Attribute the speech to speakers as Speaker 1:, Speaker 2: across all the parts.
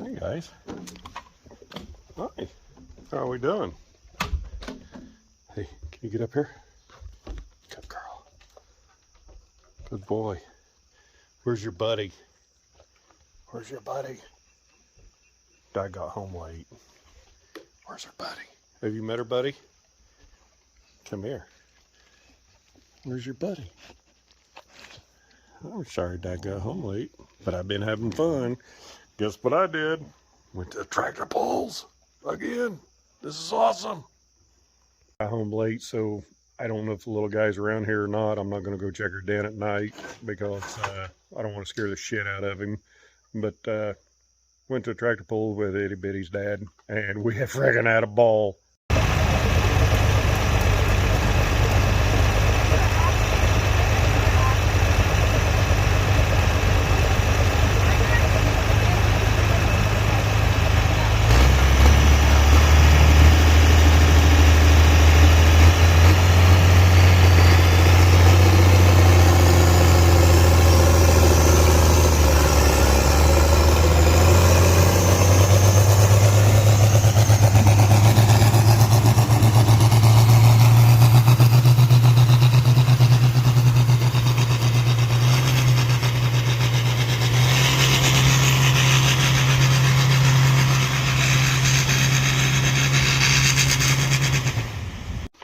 Speaker 1: Hey guys. Hi. How are we doing? Hey, can you get up here? Good girl. Good boy. Where's your buddy? Where's your buddy? Dad got home late. Where's her buddy? Have you met her buddy? Come here. Where's your buddy? I'm sorry Dad got home late, but I've been having fun. Guess what I did? Went to tractor pulls again. This is awesome. Got home late, so I don't know if the little guy's around here or not. I'm not going to go check her den at night because I don't want to scare the shit out of him. But went to a tractor pull with Itty Bitty's dad, and we have friggin' had a ball.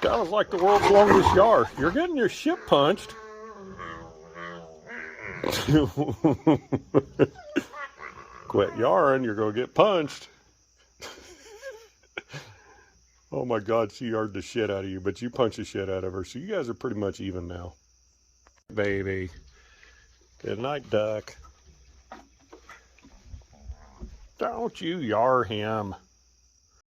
Speaker 1: That was like the world's longest yar. You're getting your shit punched. Quit yarring, you're going to get punched. Oh my God, she yarred the shit out of you, but you punched the shit out of her. So you guys are pretty much even now. Baby. Good night, duck. Don't you yar him.